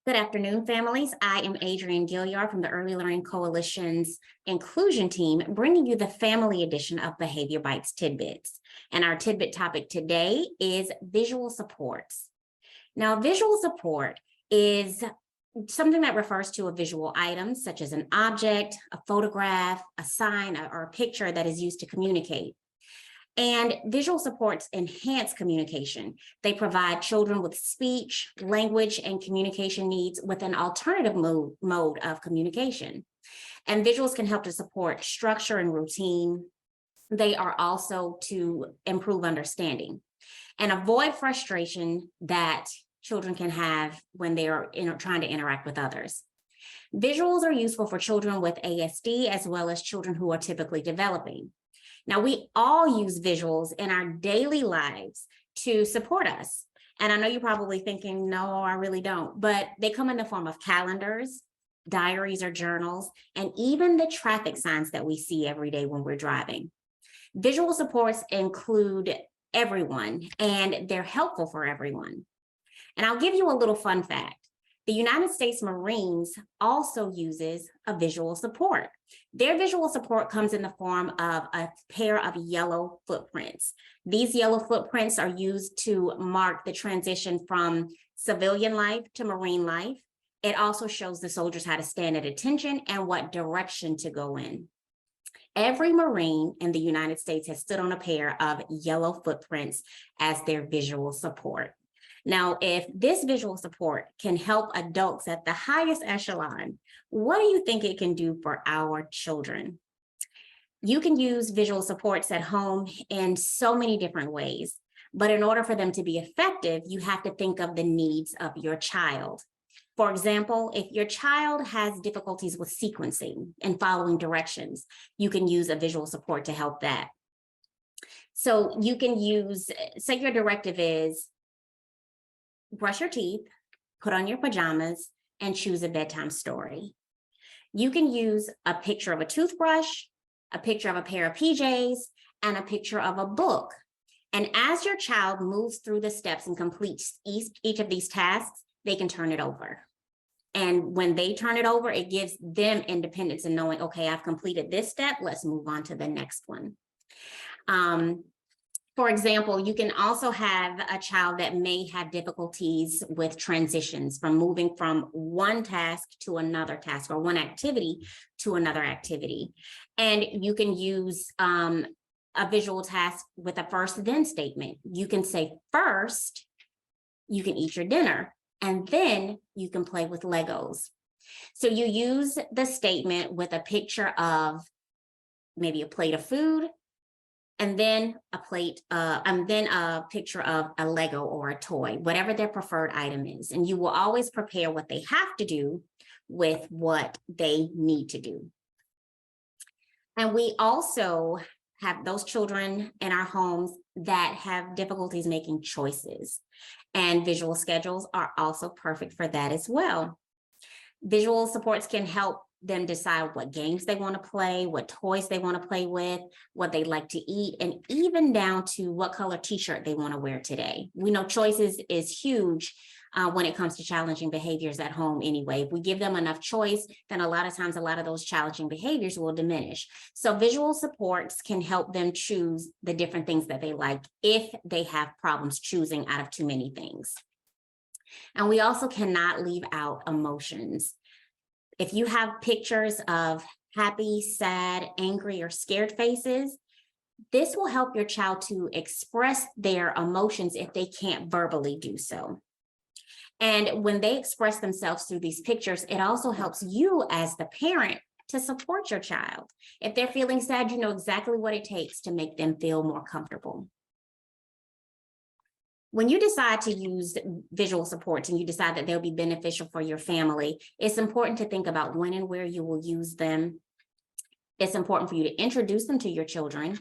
Good afternoon, families. I am Adrienne Gilliard from the Early Learning Coalition's Inclusion Team, bringing you the family edition of Behavior Bites Tidbits. And our tidbit topic today is visual supports. Now, visual support is something that refers to a visual item, such as an object, a photograph, a sign, or a picture that is used to communicate. And visual supports enhance communication. They provide children with speech, language, and communication needs with an alternative mode of communication. And visuals can help to support structure and routine. They are also to improve understanding and avoid frustration that children can have when they are trying to interact with others. Visuals are useful for children with ASD as well as children who are typically developing. Now, we all use visuals in our daily lives to support us. And I know you're probably thinking, no, I really don't, but they come in the form of calendars, diaries or journals, and even the traffic signs that we see every day when we're driving. Visual supports include everyone, and they're helpful for everyone. And I'll give you a little fun fact. The United States Marines also uses a visual support. Their visual support comes in the form of a pair of yellow footprints. These yellow footprints are used to mark the transition from civilian life to Marine life. It also shows the soldiers how to stand at attention and what direction to go in. Every Marine in the United States has stood on a pair of yellow footprints as their visual support. Now, if this visual support can help adults at the highest echelon, what do you think it can do for our children? You can use visual supports at home in so many different ways, but in order for them to be effective, you have to think of the needs of your child. For example, if your child has difficulties with sequencing and following directions, you can use a visual support to help that. So you can use, say your directive is, brush your teeth, put on your pajamas, and choose a bedtime story. You can use a picture of a toothbrush, a picture of a pair of PJs, and a picture of a book. And as your child moves through the steps and completes each of these tasks, they can turn it over. And when they turn it over, it gives them independence in knowing, okay, I've completed this step, let's move on to the next one. For example, you can also have a child that may have difficulties with transitions from moving from one task to another task or one activity to another activity. And you can use a visual task with a first then statement. You can say first, you can eat your dinner, and then you can play with Legos. So you use the statement with a picture of maybe a plate of food, and then a picture of a Lego or a toy, whatever their preferred item is. And you will always prepare what they have to do with what they need to do. And we also have those children in our homes that have difficulties making choices. And visual schedules are also perfect for that as well. Visual supports can help them decide what games they want to play, what toys they want to play with, what they like to eat, and even down to what color t-shirt they want to wear today. We know choices is huge when it comes to challenging behaviors at home anyway. If we give them enough choice, then a lot of times, a lot of those challenging behaviors will diminish. So visual supports can help them choose the different things that they like if they have problems choosing out of too many things. And we also cannot leave out emotions. If you have pictures of happy, sad, angry, or scared faces, this will help your child to express their emotions if they can't verbally do so. And when they express themselves through these pictures, it also helps you as the parent to support your child. If they're feeling sad, you know exactly what it takes to make them feel more comfortable. When you decide to use visual supports and you decide that they'll be beneficial for your family, it's important to think about when and where you will use them. It's important for you to introduce them to your children,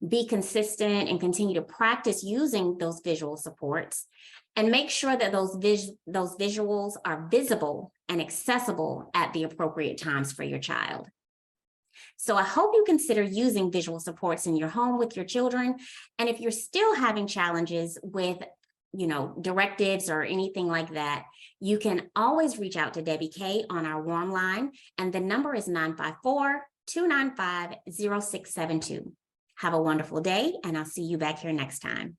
be consistent and continue to practice using those visual supports, and make sure that those visuals are visible and accessible at the appropriate times for your child. So I hope you consider using visual supports in your home with your children. And if you're still having challenges with directives or anything like that, you can always reach out to Debbie Kay on our warm line, and the number is 954-295-0672. Have a wonderful day, and I'll see you back here next time.